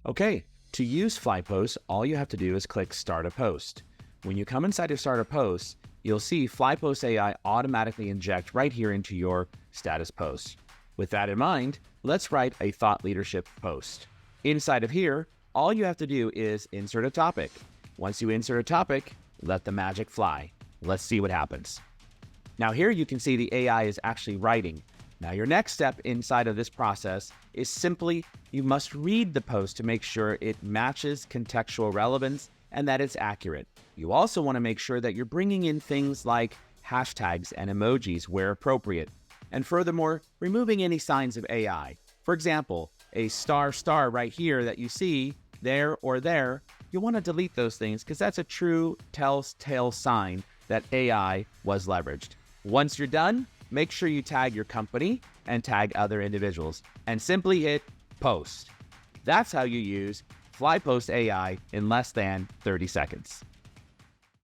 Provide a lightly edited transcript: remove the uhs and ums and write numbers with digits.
Okay, to use FlyPosts, all you have to do is click Start a Post. When you come inside of Start a Post, you'll see FlyPosts AI automatically inject right here into your status post. With that in mind, let's write a thought leadership post. Inside of here, all you have to do is insert a topic. Once you insert a topic, let the magic fly. Let's see what happens. Now here you can see the AI is actually writing. Now your next step inside of this process is simply you must read the post to make sure it matches contextual relevance and that it's accurate. You also want to make sure that you're bringing in things like hashtags and emojis where appropriate. And furthermore, removing any signs of AI. For example, a star right here that you see there or there, you want to delete those things because that's a true telltale sign that AI was leveraged. Once you're done, make sure you tag your company and tag other individuals and simply hit post. That's how you use FlyPosts AI in less than 30 seconds.